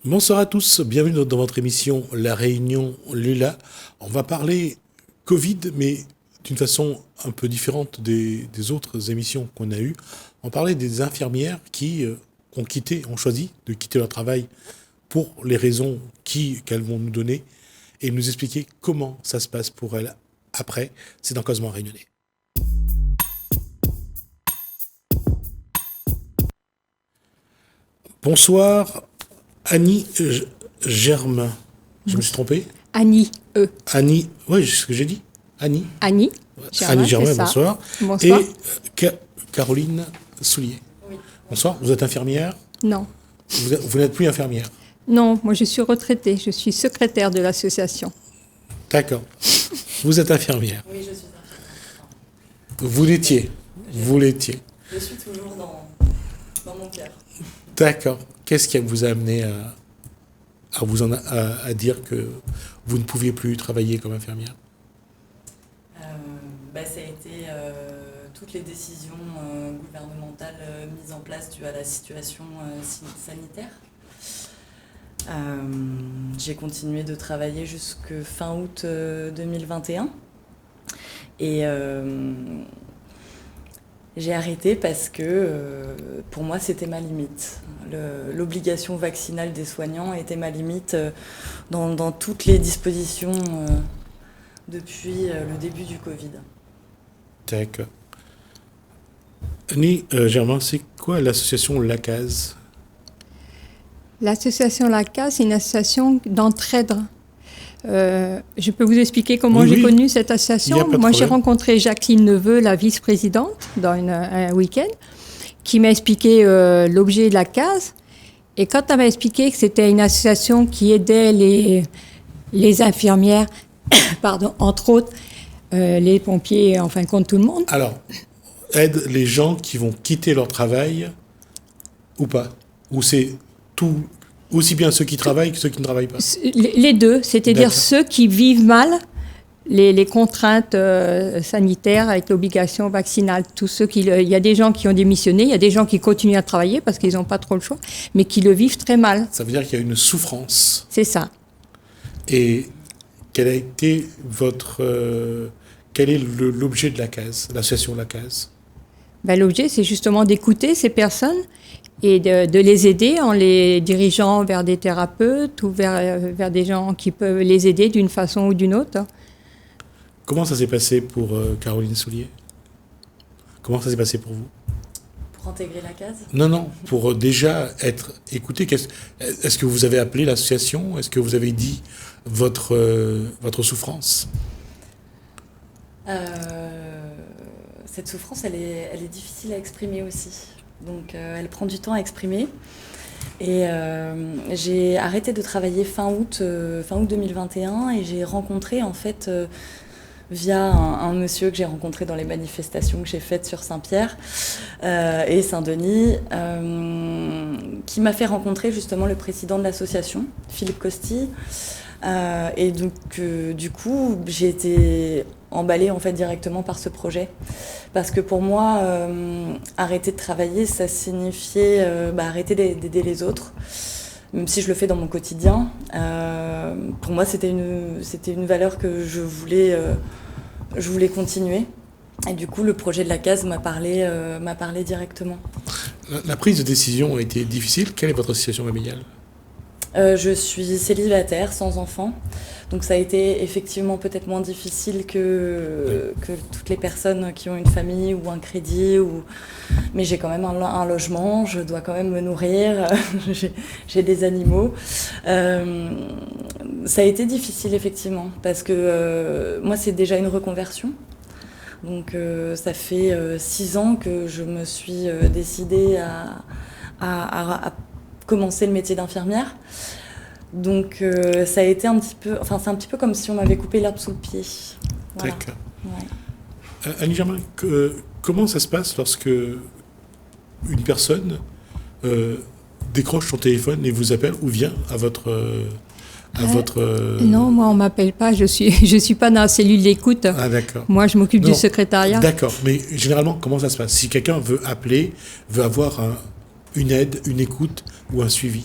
Bonsoir à tous, bienvenue dans votre émission La Réunion Lula. On va parler Covid, mais d'une façon un peu différente des autres émissions qu'on a eues. On parlait des infirmières qui ont choisi de quitter leur travail pour les raisons qu'elles vont nous donner et nous expliquer comment ça se passe pour elles après. C'est dans Causement Réunionnais. Bonsoir. Annie Germain. Je me suis trompé? Annie, Annie, oui, c'est ce que j'ai dit. Annie. Annie Germain, Annie Germain, c'est ça. bonsoir. Bonsoir. Et Caroline Soulier. Oui. Bonsoir, vous êtes infirmière? Non. Vous n'êtes plus infirmière? Non, moi je suis retraitée, je suis secrétaire de l'association. D'accord. Vous êtes infirmière. Oui, je suis infirmière. Vous l'étiez. Vous l'étiez. Je suis toujours dans mon cœur. D'accord. Qu'est-ce qui vous a amené à dire que vous ne pouviez plus travailler comme infirmière? Ça a été toutes les décisions gouvernementales mises en place dues à la situation sanitaire. J'ai continué de travailler jusqu'à fin août 2021 et j'ai arrêté parce que pour moi c'était ma limite. L'obligation vaccinale des soignants était ma limite dans toutes les dispositions depuis le début du Covid. D'accord. Annie Germain, c'est quoi l'association LACASE? L'association LACA, c'est une association d'entraide. Je peux vous expliquer comment Oui, j'ai oui. connu cette Il y association. a pas de Moi, j'ai problème. rencontré Jacqueline Neveu, la vice-présidente, dans un week-end, qui m'a expliqué l'objet de la case. Et quand elle m'a expliqué que c'était une association qui aidait les infirmières, pardon, entre autres, les pompiers, en fin de compte, tout le monde. Alors, aide les gens qui vont quitter leur travail ou pas? Ou c'est tout, aussi bien ceux qui travaillent que ceux qui ne travaillent pas? Les deux, c'est-à-dire D'accord. ceux qui vivent mal les contraintes sanitaires avec l'obligation vaccinale. Il y a des gens qui ont démissionné, il y a des gens qui continuent à travailler parce qu'ils n'ont pas trop le choix, mais qui le vivent très mal. Ça veut dire qu'il y a une souffrance. C'est ça. Et quel a été quel est l'objet de la case, l'association La Case? Ben, l'objet, c'est justement d'écouter ces personnes et de les aider en les dirigeant vers des thérapeutes ou vers des gens qui peuvent les aider d'une façon ou d'une autre. Comment ça s'est passé pour Caroline Soulier? Comment ça s'est passé pour vous? Pour intégrer la case, Non, pour déjà être écouté. Est-ce que vous avez appelé l'association? Est-ce que vous avez dit votre souffrance? cette souffrance, elle est difficile à exprimer aussi. Donc, elle prend du temps à exprimer. Et j'ai arrêté de travailler fin août 2021 et j'ai rencontré en fait via un monsieur que j'ai rencontré dans les manifestations que j'ai faites sur Saint-Pierre et Saint-Denis, qui m'a fait rencontrer justement le président de l'association, Philippe Costi. Et donc du coup, j'ai été emballée en fait directement par ce projet. Parce que pour moi, arrêter de travailler, ça signifiait arrêter d'aider les autres. Même si je le fais dans mon quotidien, pour moi, c'était une valeur que je voulais continuer. Et du coup, le projet de la case m'a parlé directement. La prise de décision a été difficile. Quelle est votre situation familiale? Je suis célibataire, sans enfant. Donc ça a été effectivement peut-être moins difficile que toutes les personnes qui ont une famille ou un crédit. Mais j'ai quand même un logement, je dois quand même me nourrir, j'ai des animaux. Ça a été difficile effectivement, parce que moi c'est déjà une reconversion. Donc ça fait 6 ans que je me suis décidée à commencer le métier d'infirmière. Donc ça a été c'est un petit peu comme si on m'avait coupé l'herbe sous le pied. Voilà. D'accord. Ouais. Annie Germain, comment ça se passe lorsque une personne décroche son téléphone et vous appelle ou vient à votre... Non, moi on m'appelle pas, je suis pas dans la cellule d'écoute. Ah d'accord. Moi je m'occupe Non. du secrétariat. D'accord, mais généralement comment ça se passe? Si quelqu'un veut appeler, veut avoir une aide, une écoute ou un suivi?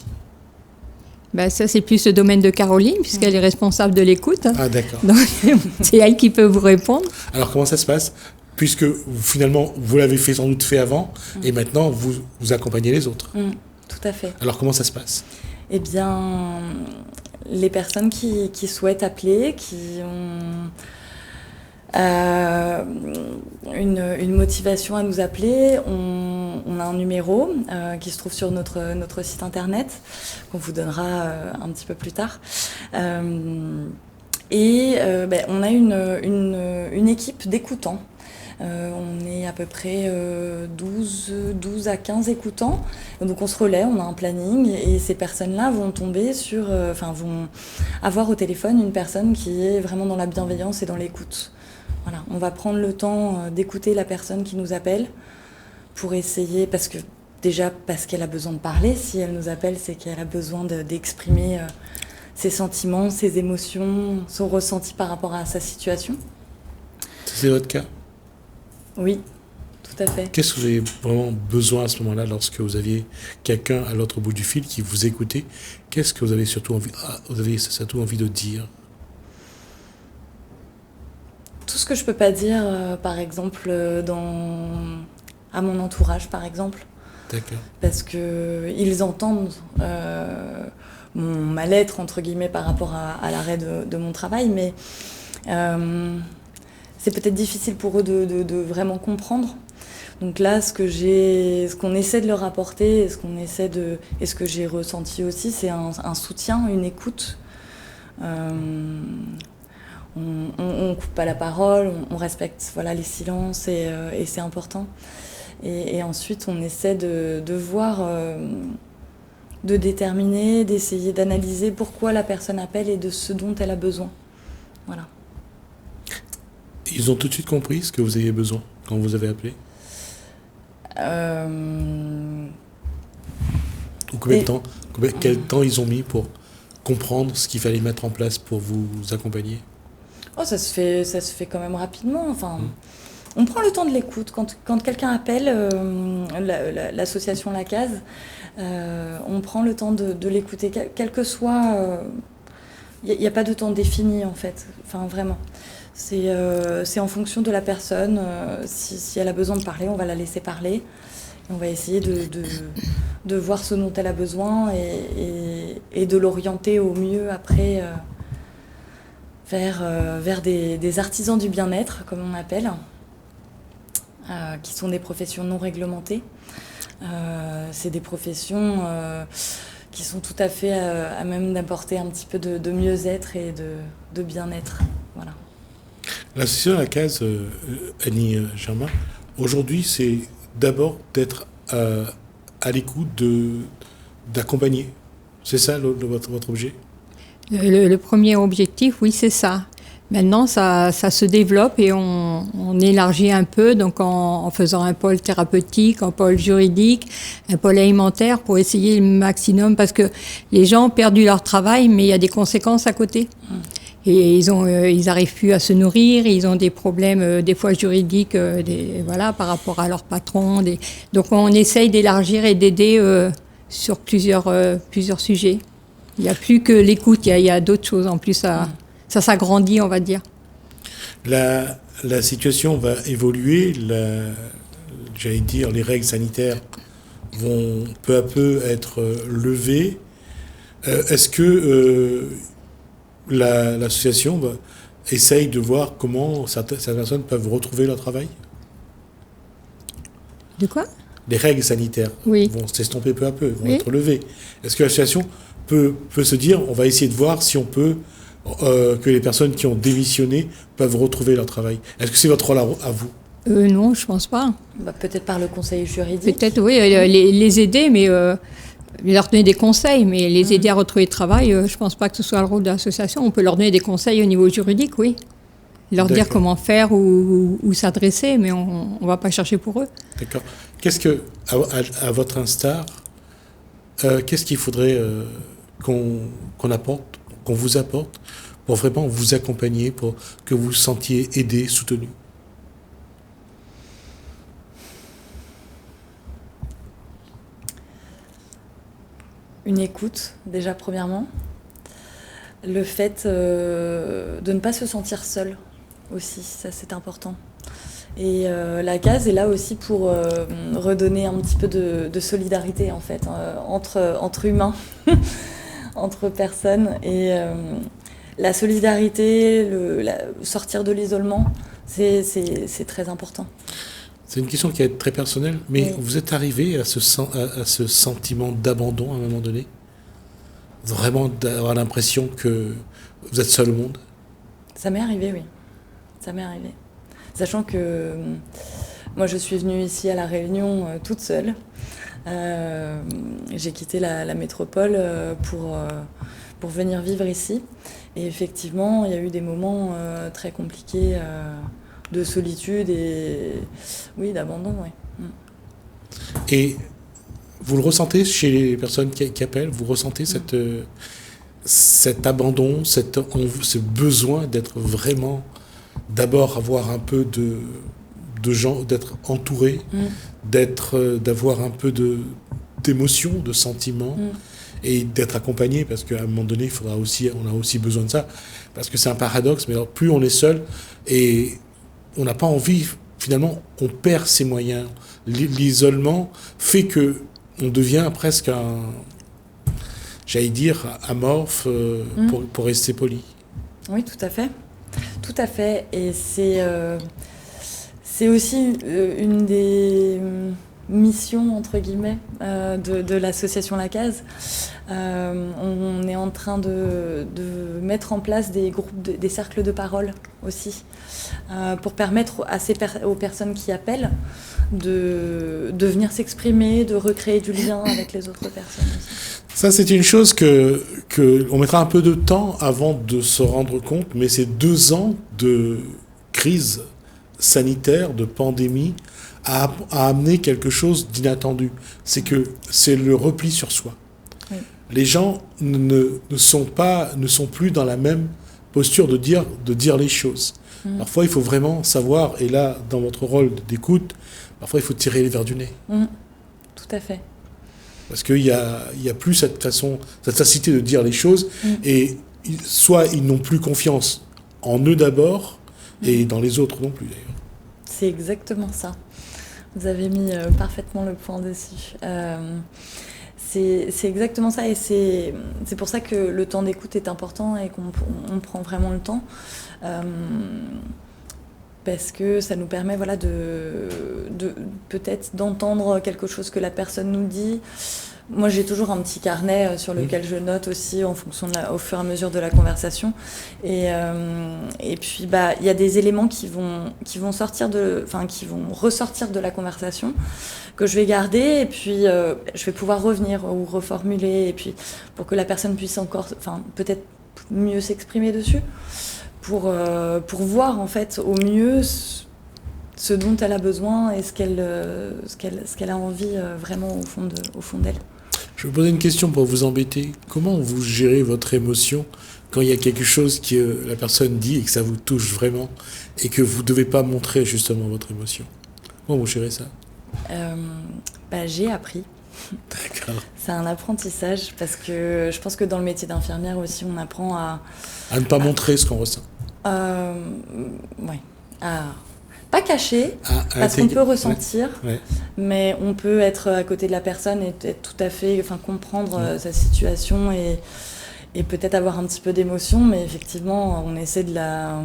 Ben, ça, c'est plus le domaine de Caroline, puisqu'elle est responsable de l'écoute. Ah, d'accord. Donc, c'est elle qui peut vous répondre. Alors, comment ça se passe? Puisque finalement, vous l'avez sans doute fait avant, et maintenant, vous accompagnez les autres. Tout à fait. Alors, comment ça se passe? Eh bien, les personnes qui souhaitent appeler, qui ont une motivation à nous appeler, on a un numéro qui se trouve sur notre site internet, qu'on vous donnera un petit peu plus tard. On a une équipe d'écoutants. On est à peu près 12 à 15 écoutants. Donc on se relaie, on a un planning et ces personnes-là vont tomber vont avoir au téléphone une personne qui est vraiment dans la bienveillance et dans l'écoute. Voilà, on va prendre le temps d'écouter la personne qui nous appelle pour essayer, parce qu'elle a besoin de parler. Si elle nous appelle, c'est qu'elle a besoin d'exprimer ses sentiments, ses émotions, son ressenti par rapport à sa situation. C'est votre cas? Oui, tout à fait. Qu'est-ce que vous avez vraiment besoin à ce moment-là, lorsque vous aviez quelqu'un à l'autre bout du fil qui vous écoutait? Qu'est-ce que vous avez surtout envie de dire? Tout ce que je peux pas dire, par exemple, à mon entourage, par exemple. D'accord. Parce qu'ils entendent mon mal-être, entre guillemets, par rapport à l'arrêt de mon travail, mais c'est peut-être difficile pour eux de vraiment comprendre. Donc là, ce qu'on essaie de leur apporter, et ce que j'ai ressenti aussi, c'est un soutien, une écoute. On coupe pas la parole, on respecte les silences et c'est important. Et ensuite, on essaie de voir, de déterminer, d'essayer d'analyser pourquoi la personne appelle et de ce dont elle a besoin. Voilà. Ils ont tout de suite compris ce que vous aviez besoin quand vous avez appelé? Ou quel temps ils ont mis pour comprendre ce qu'il fallait mettre en place pour vous accompagner? Oh, ça se fait quand même rapidement. Enfin, on prend le temps de l'écoute. Quand quelqu'un appelle l'association La Case, on prend le temps de l'écouter, quel que soit. Il n'y a pas de temps défini, en fait. Enfin, vraiment. C'est en fonction de la personne. Si elle a besoin de parler, on va la laisser parler. Et on va essayer de voir ce dont elle a besoin et de l'orienter au mieux après vers des artisans du bien-être, comme on appelle, qui sont des professions non réglementées. C'est des professions qui sont tout à fait à même d'apporter un petit peu de mieux-être et de bien-être. Voilà. L'association La Case, Annie Germain, aujourd'hui, c'est d'abord d'être à l'écoute, d'accompagner. C'est ça votre objet? Le premier objectif, oui, c'est ça. Maintenant, ça se développe et on élargit un peu, donc en faisant un pôle thérapeutique, un pôle juridique, un pôle alimentaire pour essayer le maximum, parce que les gens ont perdu leur travail, mais il y a des conséquences à côté. Et ils arrivent plus à se nourrir, ils ont des problèmes des fois juridiques, par rapport à leur patron. Donc on essaye d'élargir et d'aider sur plusieurs sujets. Il n'y a plus que l'écoute, il y a d'autres choses en plus. Ça s'agrandit, on va dire. La situation va évoluer. J'allais dire, les règles sanitaires vont peu à peu être levées. Est-ce que l'association essaye de voir comment certaines personnes peuvent retrouver leur travail? De quoi? Les règles sanitaires vont s'estomper peu à peu, vont être levées. Est-ce que l'association peut se dire, on va essayer de voir si on peut, que les personnes qui ont démissionné peuvent retrouver leur travail? Est-ce que c'est votre rôle à vous? Non, je pense pas. Peut-être par le conseil juridique. Peut-être, oui, les aider, mais leur donner des conseils, mais les aider à retrouver le travail, je pense pas que ce soit le rôle de l'association. On peut leur donner des conseils au niveau juridique, oui. Leur dire comment faire ou s'adresser, mais on va pas chercher pour eux. D'accord. Qu'est-ce que, à votre instar, qu'est-ce qu'il faudrait qu'on apporte, qu'on vous apporte pour vraiment vous accompagner, pour que vous vous sentiez aidé, soutenu? une écoute, déjà premièrement. Le fait de ne pas se sentir seul aussi, ça c'est important. Et la case est là aussi pour redonner un petit peu de solidarité en fait, entre humains, entre personnes. Et la solidarité, sortir de l'isolement, c'est très important. C'est une question qui est très personnelle, mais Oui. vous êtes arrivé à ce sentiment d'abandon à un moment donné? Vraiment d'avoir l'impression que vous êtes seul au monde? Ça m'est arrivé, oui. Ça m'est arrivé. Sachant que moi, je suis venue ici à La Réunion toute seule. J'ai quitté la métropole pour venir vivre ici. Et effectivement, il y a eu des moments très compliqués de solitude et oui, d'abandon, oui. Et vous le ressentez chez les personnes qui appellent? Vous ressentez cet abandon, ce besoin d'être vraiment, d'abord avoir un peu de gens, d'être entouré, d'avoir un peu d'émotion, de sentiments, et d'être accompagné, parce qu'à un moment donné, on a aussi besoin de ça, parce que c'est un paradoxe, mais alors plus on est seul, et on n'a pas envie, finalement, on perd ses moyens. L'isolement fait que on devient presque j'allais dire, amorphe, pour rester poli. Oui, tout à fait. Tout à fait. Et c'est aussi une des missions, entre guillemets, de l'association La Case. On est en train de mettre en place des groupes, des cercles de parole aussi, pour permettre aux personnes qui appellent de venir s'exprimer, de recréer du lien avec les autres personnes aussi. Ça, c'est une chose que on mettra un peu de temps avant de se rendre compte, mais c'est 2 ans de crise sanitaire, de pandémie, a amené quelque chose d'inattendu. C'est que c'est le repli sur soi. Oui. Les gens ne sont plus dans la même posture de dire les choses. Parfois, il faut vraiment savoir, et là, dans votre rôle d'écoute, parfois, il faut tirer les verres du nez. Tout à fait. Parce qu'il y a plus cette facilité de dire les choses, et soit ils n'ont plus confiance en eux d'abord, et dans les autres non plus d'ailleurs. C'est exactement ça. Vous avez mis parfaitement le point dessus. C'est exactement ça, et c'est pour ça que le temps d'écoute est important et qu'on prend vraiment le temps. Parce que ça nous permet de peut-être d'entendre quelque chose que la personne nous dit. Moi, j'ai toujours un petit carnet sur lequel je note aussi en fonction au fur et à mesure de la conversation. Et puis, il y a des éléments qui vont ressortir de la conversation que je vais garder, et puis je vais pouvoir revenir ou reformuler, et puis pour que la personne puisse peut-être mieux s'exprimer dessus. Pour voir en fait au mieux ce dont elle a besoin et ce qu'elle a envie vraiment au fond d'elle. Je vais vous poser une question pour vous embêter. Comment vous gérez votre émotion quand il y a quelque chose que la personne dit et que ça vous touche vraiment et que vous ne devez pas montrer justement votre émotion? Comment vous gérez ça? J'ai appris. D'accord. C'est un apprentissage, parce que je pense que dans le métier d'infirmière aussi, on apprend à ne pas montrer ce qu'on ressent. Ouais. Pas cacher, parce qu'on peut ressentir, mais on peut être à côté de la personne et être tout à fait, comprendre sa situation et peut-être avoir un petit peu d'émotion, mais effectivement, on essaie de la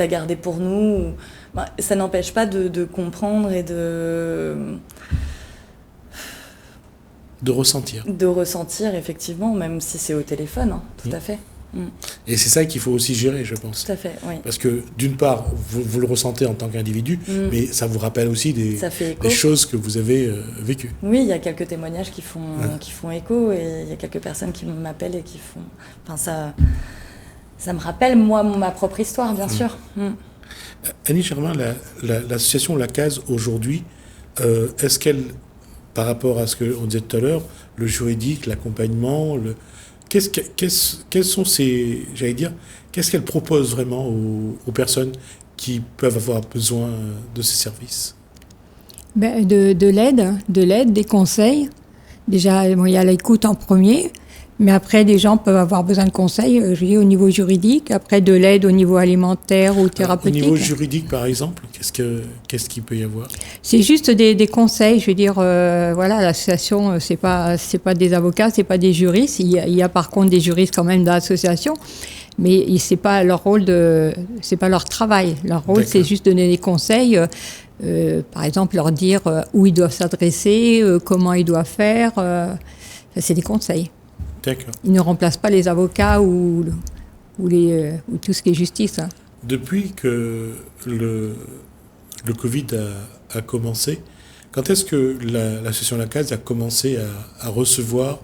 garder pour nous. Ça n'empêche pas de comprendre et de ressentir. De ressentir, effectivement, même si c'est au téléphone, tout à fait. Et c'est ça qu'il faut aussi gérer, je pense. Tout à fait, oui. Parce que d'une part, vous le ressentez en tant qu'individu, mais ça vous rappelle aussi des choses que vous avez vécues. Oui, il y a quelques témoignages qui font écho, et il y a quelques personnes qui m'appellent et qui font... ça me rappelle, moi, ma propre histoire, bien sûr. Annie Germain, l'association La Case, aujourd'hui, est-ce qu'elle, par rapport à ce qu'on disait tout à l'heure, le juridique, l'accompagnement, quelles sont qu'est-ce qu'elle propose vraiment aux personnes qui peuvent avoir besoin de ces services? De l'aide, des conseils, Déjà, bon, il y a l'écoute en premier, mais après, des gens peuvent avoir besoin de conseils, je dis, au niveau juridique, après de l'aide au niveau alimentaire ou thérapeutique. Au niveau juridique, par exemple, qu'est-ce qu'il peut y avoir? C'est juste des conseils, je veux dire, voilà, l'association, c'est pas des avocats, c'est pas des juristes. Il y a par contre des juristes quand même dans l'association, mais c'est pas leur rôle c'est pas leur travail. Leur rôle, c'est juste donner des conseils. Par exemple, leur dire où ils doivent s'adresser, comment ils doivent faire. C'est des conseils. D'accord. Ils ne remplacent pas les avocats ou tout ce qui est justice. Hein. Depuis que le Covid a commencé, quand est-ce que l'association La Case a commencé à recevoir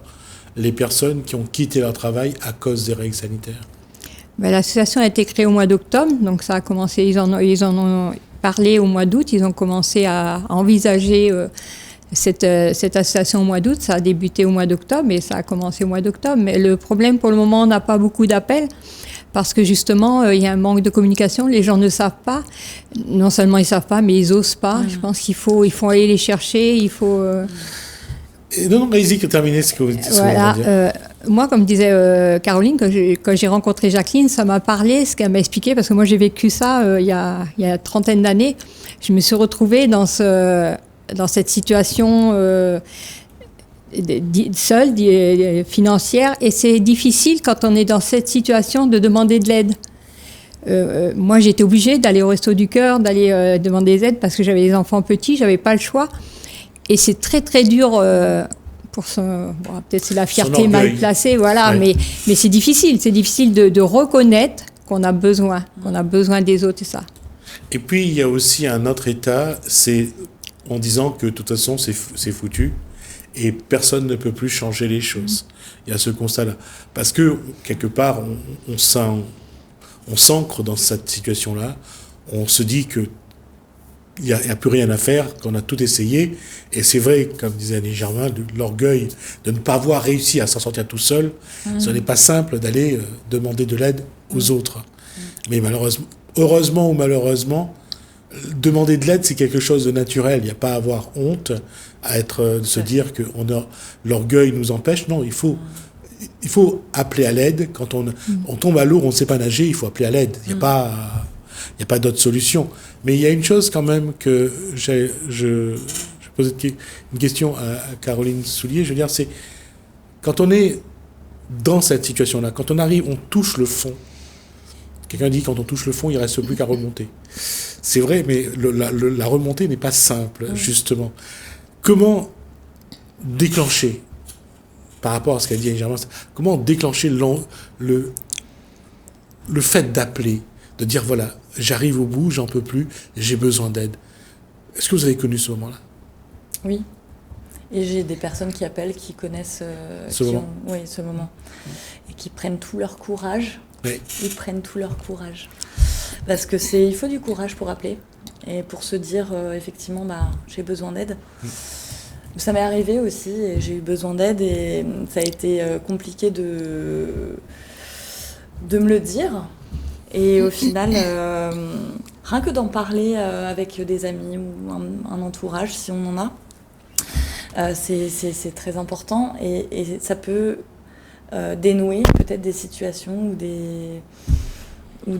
les personnes qui ont quitté leur travail à cause des règles sanitaires? Ben, l'association a été créée au mois d'octobre, donc ça a commencé, ils en ont parlé au mois d'août, ils ont commencé à envisager cette association au mois d'août. Ça a débuté au mois d'octobre et ça a commencé au mois d'octobre. Mais le problème, pour le moment, on n'a pas beaucoup d'appels parce que justement, il y a un manque de communication. Les gens ne savent pas. Non seulement ils ne savent pas, mais ils n'osent pas. Je pense qu'il faut aller les chercher. Il faut... Non, allez-y, terminez ce que vous dites. Voilà. Moi, comme disait Caroline, quand j'ai rencontré Jacqueline, ça m'a parlé, ce qu'elle m'a expliqué, parce que moi, j'ai vécu ça il y a une trentaine d'années. Je me suis retrouvée dans cette situation seule, financière, et c'est difficile quand on est dans cette situation de demander de l'aide. Moi, j'étais obligée d'aller au Resto du Cœur, d'aller demander des aides parce que j'avais des enfants petits, j'avais pas le choix. Et c'est très très dur pour peut-être c'est la fierté mal placée, voilà, ouais. mais c'est difficile de reconnaître qu'on a besoin des autres, et ça. Et puis il y a aussi un autre état, c'est en disant que de toute façon c'est foutu et personne ne peut plus changer les choses. Il y a ce constat-là. Parce que quelque part on s'ancre dans cette situation-là, on se dit que il n'y a plus rien à faire, qu'on a tout essayé. Et c'est vrai, comme disait Annie Germain, l'orgueil de ne pas avoir réussi à s'en sortir tout seul. Ce n'est pas simple d'aller demander de l'aide aux autres. Mais malheureusement, heureusement ou malheureusement, demander de l'aide, c'est quelque chose de naturel. Il n'y a pas à avoir honte, de se dire que l'orgueil nous empêche. Non, il faut appeler à l'aide. Quand on tombe à l'eau, on ne sait pas nager, il faut appeler à l'aide. Il n'y a pas d'autre solution. Mais il y a une chose quand même que je pose une question à Caroline Soulier, je veux dire, c'est quand on est dans cette situation-là, quand on arrive, on touche le fond. Quelqu'un dit quand on touche le fond, il ne reste plus qu'à remonter. C'est vrai, mais la remontée n'est pas simple, justement. Comment déclencher, par rapport à ce qu'a dit Annie Germain, comment déclencher le fait d'appeler, de dire voilà, j'arrive au bout, j'en peux plus, j'ai besoin d'aide. Est-ce que vous avez connu ce moment-là? Oui. Et j'ai des personnes qui appellent, qui connaissent ce moment. Et qui prennent tout leur courage. Oui. Ils prennent tout leur courage. Parce que il faut du courage pour appeler. Et pour se dire, effectivement, j'ai besoin d'aide. Ça m'est arrivé aussi, et j'ai eu besoin d'aide. Et ça a été compliqué de me le dire. Et au final, rien que d'en parler avec des amis ou un entourage, si on en a, c'est très important. Et ça peut dénouer peut-être des situations ou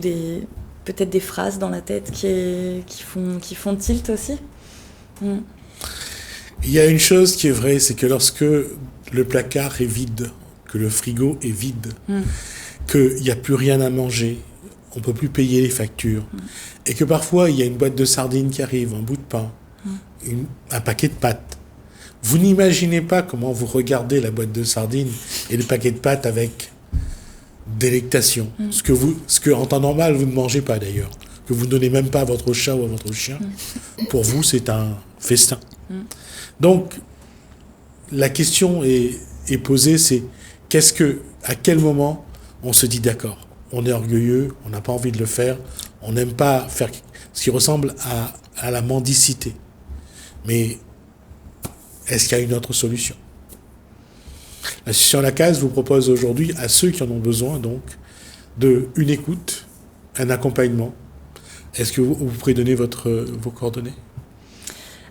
peut-être des phrases dans la tête qui font tilt aussi. Il y a une chose qui est vraie, c'est que lorsque le placard est vide, que le frigo est vide, qu'il n'y a plus rien à manger, on ne peut plus payer les factures. Et que parfois, il y a une boîte de sardines qui arrive, un bout de pain, un paquet de pâtes. Vous n'imaginez pas comment vous regardez la boîte de sardines et le paquet de pâtes avec délectation. Ce que en temps normal, vous ne mangez pas d'ailleurs. Que vous ne donnez même pas à votre chat ou à votre chien. Pour vous, c'est un festin. Donc, la question est posée, c'est à quel moment on se dit d'accord? On est orgueilleux, on n'a pas envie de le faire, on n'aime pas faire ce qui ressemble à la mendicité. Mais est-ce qu'il y a une autre solution? L'association La Case vous propose aujourd'hui, à ceux qui en ont besoin, donc, une écoute, un accompagnement. Est-ce que vous pourrez donner vos coordonnées?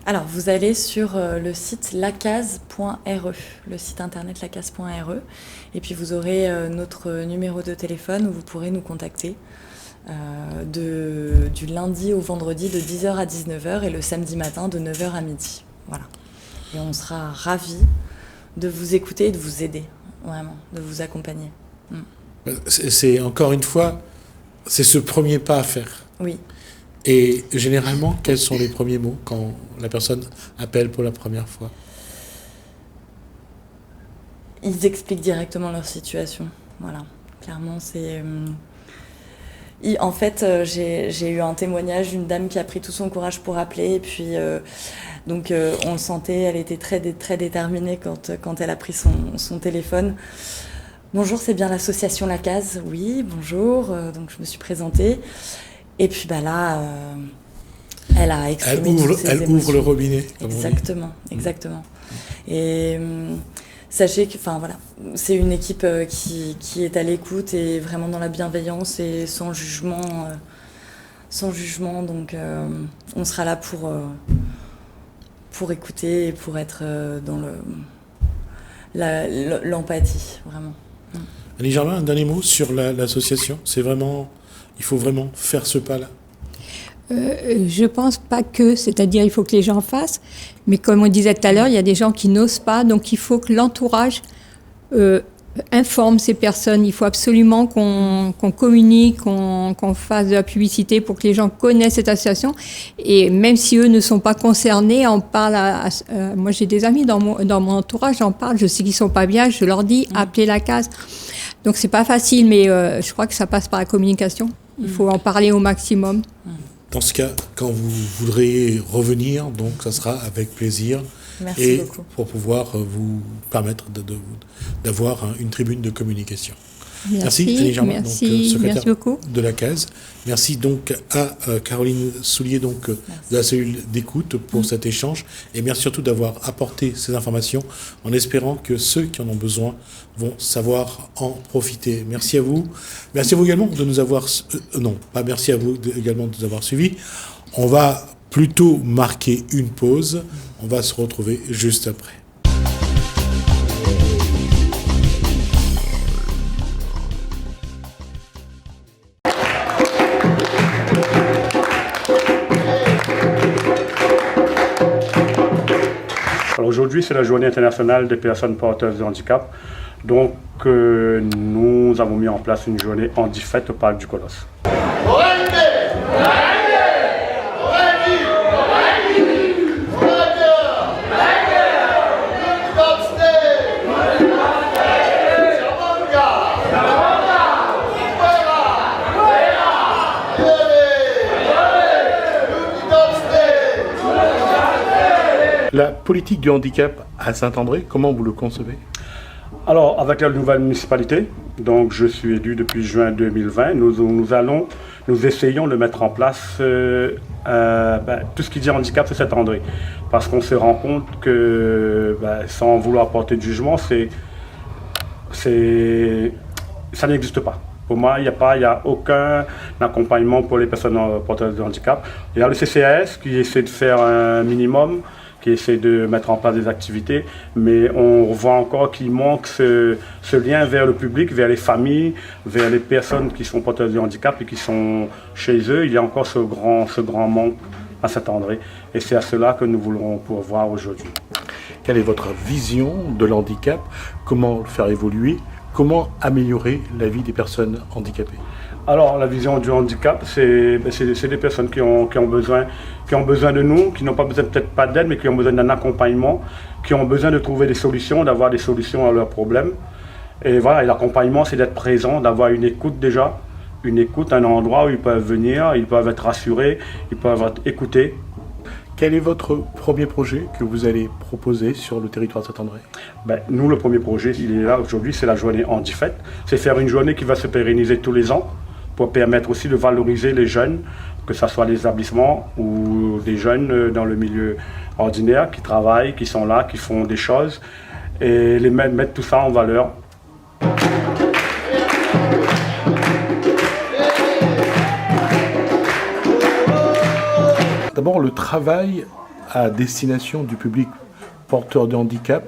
Alors, vous allez sur le site lacase.re, le site internet lacase.re, et puis vous aurez notre numéro de téléphone où vous pourrez nous contacter du lundi au vendredi de 10h à 19h et le samedi matin de 9h à midi. Voilà. Et on sera ravis de vous écouter et de vous aider, vraiment, de vous accompagner. C'est encore une fois, c'est ce premier pas à faire. Oui. Et généralement, quels sont les premiers mots quand la personne appelle pour la première fois? Ils expliquent directement leur situation. Voilà. Clairement, c'est... En fait, j'ai eu un témoignage d'une dame qui a pris tout son courage pour appeler. Et puis, donc, on le sentait, elle était très déterminée quand elle a pris son téléphone. Bonjour, c'est bien l'association La Case? Oui, bonjour. Donc, je me suis présentée. Et puis là, elle a exprimé toutes ses émotions. Elle ouvre le robinet. Exactement. Et sachez que, voilà, c'est une équipe qui est à l'écoute et vraiment dans la bienveillance et sans jugement. Donc, on sera là pour écouter et pour être dans l'empathie, vraiment. Annie Germain, un dernier mot sur l'association. C'est vraiment... Il faut vraiment faire ce pas-là. Je pense pas que, c'est-à-dire il faut que les gens fassent, mais comme on disait tout à l'heure, il y a des gens qui n'osent pas, donc il faut que l'entourage informe ces personnes. Il faut absolument qu'on communique, qu'on fasse de la publicité pour que les gens connaissent cette association. Et même si eux ne sont pas concernés, on parle moi j'ai des amis dans mon entourage, j'en parle, je sais qu'ils sont pas bien, je leur dis appelez la case. Donc c'est pas facile, mais je crois que ça passe par la communication. Il faut en parler au maximum. Dans ce cas, quand vous voudrez revenir, donc ça sera avec plaisir. Merci beaucoup. Pour pouvoir vous permettre d'avoir une tribune de communication. Merci Annie Germain, donc, secrétaire beaucoup. de la Case. Merci donc à Caroline Soulier donc, de la cellule d'écoute pour cet échange. Et merci surtout d'avoir apporté ces informations en espérant que ceux qui en ont besoin vont savoir en profiter. Merci à vous. Merci à vous également de nous avoir... merci à vous également de nous avoir suivis. On va plutôt marquer une pause. On va se retrouver juste après. Alors aujourd'hui, c'est la journée internationale des personnes porteuses de handicap. Donc, nous avons mis en place une journée handi-fête au Parc du Colosse. La politique du handicap à Saint-André, comment vous le concevez? Alors, avec la nouvelle municipalité, donc je suis élu depuis juin 2020, nous essayons de mettre en place tout ce qui dit handicap sur Saint-André. Parce qu'on se rend compte que, sans vouloir porter de jugement, ça n'existe pas. Pour moi, il n'y a aucun accompagnement pour les personnes porteuses de handicap. Il y a le CCAS qui essaie de faire un minimum, qui essaie de mettre en place des activités, mais on voit encore qu'il manque ce lien vers le public, vers les familles, vers les personnes qui sont porteuses de handicap et qui sont chez eux. Il y a encore ce grand manque à Saint-André, et c'est à cela que nous voulons pourvoir aujourd'hui. Quelle est votre vision de l'handicap? Comment le faire évoluer? Comment améliorer la vie des personnes handicapées? Alors, la vision du handicap, c'est des personnes qui ont besoin de nous, qui n'ont pas besoin peut-être pas d'aide, mais qui ont besoin d'un accompagnement, qui ont besoin de trouver des solutions, d'avoir des solutions à leurs problèmes. Et voilà, et l'accompagnement, c'est d'être présent, d'avoir une écoute déjà, un endroit où ils peuvent venir, ils peuvent être rassurés, ils peuvent être écoutés. Quel est votre premier projet que vous allez proposer sur le territoire de Saint-André? Nous, le premier projet, il est là aujourd'hui, c'est la journée handi-fête. C'est faire une journée qui va se pérenniser tous les ans, pour permettre aussi de valoriser les jeunes, que ce soit les établissements ou des jeunes dans le milieu ordinaire qui travaillent, qui sont là, qui font des choses, et mettre tout ça en valeur. D'abord, le travail à destination du public porteur de handicap,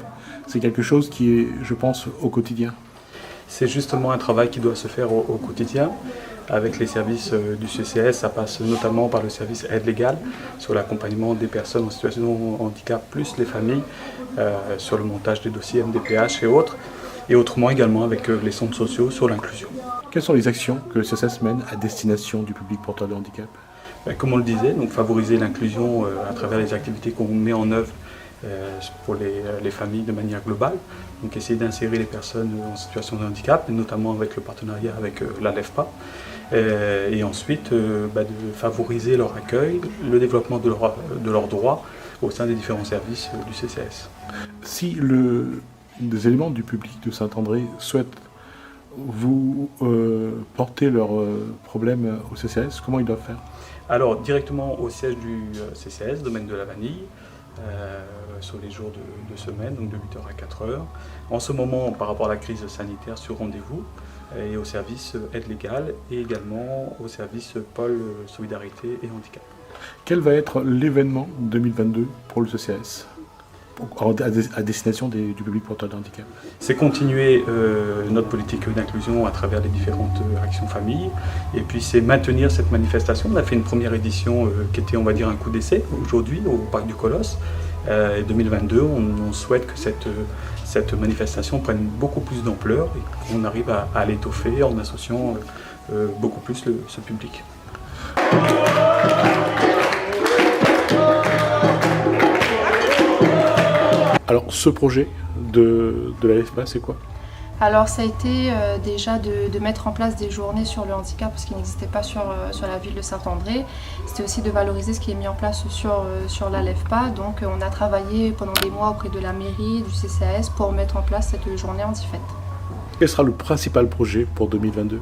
c'est quelque chose qui est, je pense, au quotidien. C'est justement un travail qui doit se faire au quotidien. Avec les services du CCAS, ça passe notamment par le service aide légale sur l'accompagnement des personnes en situation de handicap, plus les familles, sur le montage des dossiers MDPH et autres, et autrement également avec les centres sociaux sur l'inclusion. Quelles sont les actions que le CCAS mène à destination du public porteur de handicap? Comme on le disait, donc favoriser l'inclusion à travers les activités qu'on met en œuvre pour les familles de manière globale. Donc essayer d'insérer les personnes en situation de handicap, et notamment avec le partenariat avec la LEFPA. Et ensuite de favoriser leur accueil, le développement de leurs droits au sein des différents services du CCAS. Si des éléments du public de Saint-André souhaitent vous porter leurs problèmes au CCAS, comment ils doivent faire? Alors directement au siège du CCAS, domaine de la Vanille, sur les jours de semaine, donc de 8h à 4h. En ce moment, par rapport à la crise sanitaire, sur rendez-vous, et au service aide légale, et également au service pôle solidarité et handicap. Quel va être l'événement 2022 pour le CCAS à destination du public porteur de handicap? C'est continuer notre politique d'inclusion à travers les différentes actions familles, et puis c'est maintenir cette manifestation. On a fait une première édition qui était, on va dire, un coup d'essai aujourd'hui au Parc du Colosse. 2022, on souhaite que cette manifestation prenne beaucoup plus d'ampleur et qu'on arrive à l'étoffer en associant beaucoup plus ce public. Alors, ce projet de la LEFPA, c'est quoi? Alors ça a été déjà de mettre en place des journées sur le handicap, parce qu'il n'existait pas sur la ville de Saint-André. C'était aussi de valoriser ce qui est mis en place sur la LEFPA. Donc on a travaillé pendant des mois auprès de la mairie, du CCAS, pour mettre en place cette journée handifête. Quel sera le principal projet pour 2022?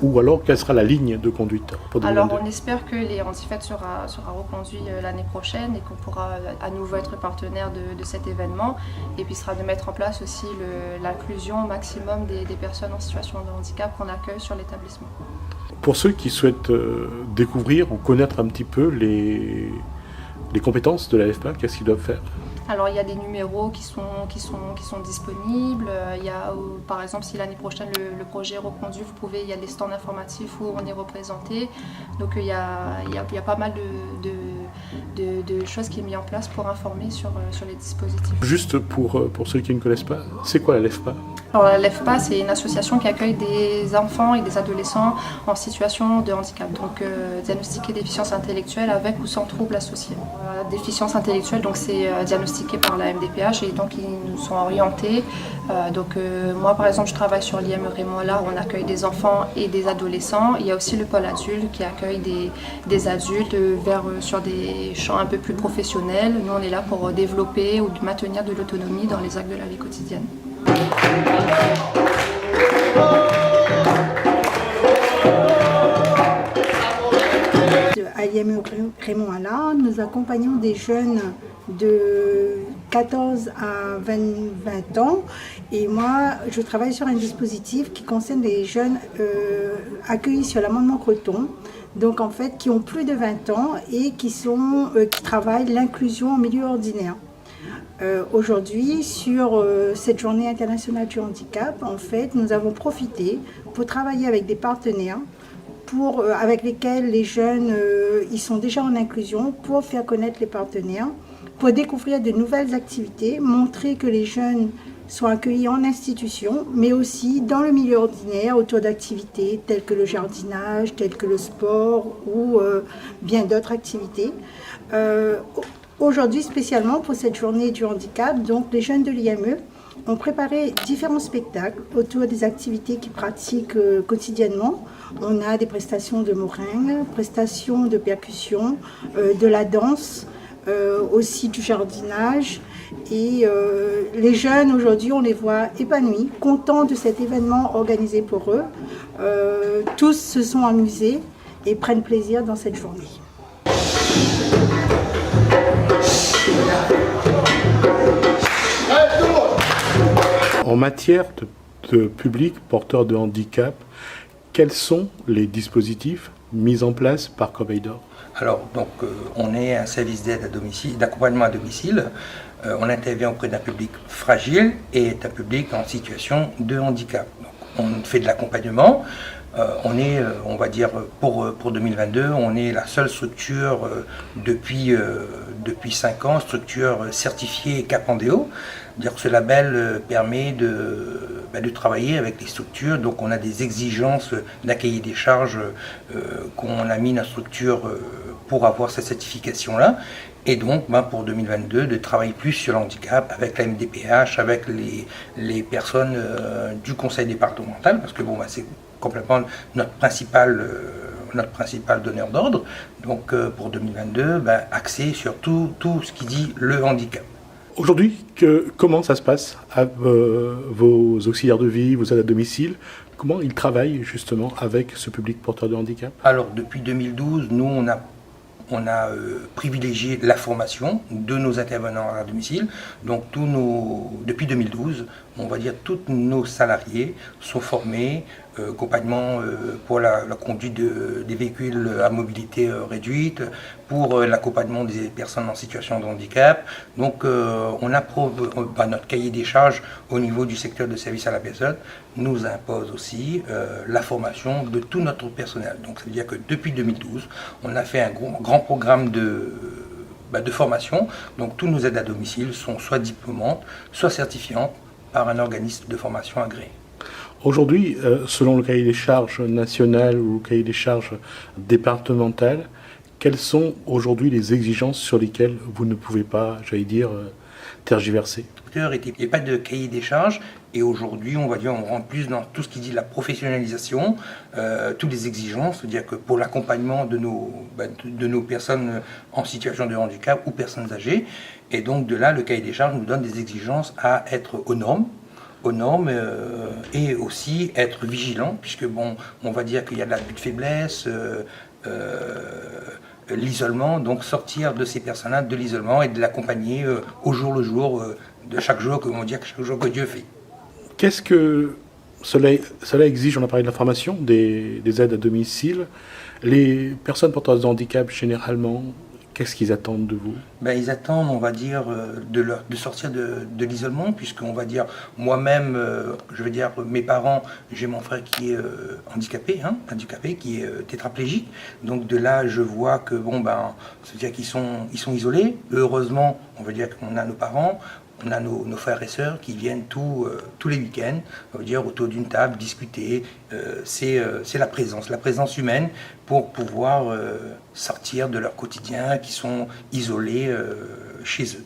Ou alors, quelle sera la ligne de conduite pour 2022? Alors, on espère que les handifêtes sera reconduit l'année prochaine et qu'on pourra à nouveau être partenaire de cet événement. Et puis, sera de mettre en place aussi l'inclusion maximum des personnes en situation de handicap qu'on accueille sur l'établissement. Pour ceux qui souhaitent découvrir ou connaître un petit peu les compétences de la LEFPA, qu'est-ce qu'ils doivent faire? Alors il y a des numéros qui sont disponibles. Il y a, par exemple, si l'année prochaine le projet est reconduit, il y a des stands informatifs où on est représenté. Donc il y a pas mal de choses qui sont mises en place pour informer sur les dispositifs. Juste pour ceux qui ne connaissent pas, c'est quoi la LEFPA? Alors la LEFPA, c'est une association qui accueille des enfants et des adolescents en situation de handicap, donc diagnostiqués déficience intellectuelle avec ou sans troubles associés. Déficience intellectuelle, donc c'est diagnostiqué par la MDPH et donc ils nous sont orientés. Moi par exemple, je travaille sur l'IM Raymond là où on accueille des enfants et des adolescents. Il y a aussi le pôle adulte qui accueille des adultes sur des champs un peu plus professionnels. Nous on est là pour développer ou maintenir de l'autonomie dans les actes de la vie quotidienne. À l'IME Raymond Allard, nous accompagnons des jeunes de 14 à 20 ans et moi je travaille sur un dispositif qui concerne les jeunes accueillis sur l'amendement Creton, donc en fait qui ont plus de 20 ans et qui travaillent l'inclusion en milieu ordinaire. Aujourd'hui, sur cette journée internationale du handicap, en fait, nous avons profité pour travailler avec des partenaires avec lesquels les jeunes ils sont déjà en inclusion, pour faire connaître les partenaires, pour découvrir de nouvelles activités, montrer que les jeunes sont accueillis en institution, mais aussi dans le milieu ordinaire autour d'activités telles que le jardinage, telles que le sport ou bien d'autres activités. Aujourd'hui, spécialement pour cette journée du handicap, donc les jeunes de l'IME ont préparé différents spectacles autour des activités qu'ils pratiquent quotidiennement. On a des prestations de meringue, prestations de percussion, de la danse, aussi du jardinage. Et les jeunes aujourd'hui, on les voit épanouis, contents de cet événement organisé pour eux. Tous se sont amusés et prennent plaisir dans cette journée. En matière de public porteur de handicap, quels sont les dispositifs mis en place par Corbeil d'Or? Alors, donc, on est un service d'aide à domicile, d'accompagnement à domicile. On intervient auprès d'un public fragile et d'un public en situation de handicap. Donc, on fait de l'accompagnement. On est, on va dire, pour 2022, on est la seule structure depuis 5 ans, structure certifiée Capandéo. C'est-à-dire que ce label permet de travailler avec les structures. Donc on a des exigences d'un cahier des charges qu'on a mis dans la structure pour avoir cette certification-là. Et donc pour 2022, de travailler plus sur le handicap avec la MDPH, avec les personnes du conseil départemental, parce que c'est complètement notre principal donneur d'ordre. Donc pour 2022, axé sur tout ce qui dit le handicap. Aujourd'hui, comment ça se passe à vos auxiliaires de vie, vos aides à domicile? Comment ils travaillent justement avec ce public porteur de handicap? Alors depuis 2012, nous on a privilégié la formation de nos intervenants à domicile. Donc depuis 2012, on va dire tous nos salariés sont formés, accompagnement pour la conduite des véhicules à mobilité réduite, pour l'accompagnement des personnes en situation de handicap. Donc on approuve notre cahier des charges au niveau du secteur de service à la personne, nous impose aussi la formation de tout notre personnel. Donc ça veut dire que depuis 2012, on a fait un grand programme de formation. Donc tous nos aides à domicile sont soit diplômantes, soit certifiantes par un organisme de formation agréé. Aujourd'hui, selon le cahier des charges national ou le cahier des charges départemental, quelles sont aujourd'hui les exigences sur lesquelles vous ne pouvez pas, tergiverser? Il n'y a pas de cahier des charges et aujourd'hui, on rentre plus dans tout ce qui dit la professionnalisation, toutes les exigences, c'est-à-dire que pour l'accompagnement de nos personnes en situation de handicap ou personnes âgées, et donc de là, le cahier des charges nous donne des exigences à être aux normes et aussi être vigilant, puisque on va dire qu'il y a de l'abus de faiblesse, l'isolement, donc sortir de ces personnes-là de l'isolement et de l'accompagner au jour le jour, de chaque jour, chaque jour que Dieu fait. Qu'est-ce que cela exige? On a parlé de la formation, des aides à domicile. Les personnes porteuses de handicap, généralement, qu'est-ce qu'ils attendent de vous? Ils attendent, on va dire, de sortir de l'isolement, puisqu'on va dire, moi-même, mes parents, j'ai mon frère qui est handicapé, qui est tétraplégique. Donc de là, je vois que, c'est-à-dire qu'ils sont isolés. Heureusement, on va dire qu'on a nos parents, on a nos frères et sœurs qui viennent tous les week-ends, on va dire, autour d'une table, discuter. C'est la présence humaine pour pouvoir sortir de leur quotidien, qui sont isolés chez eux.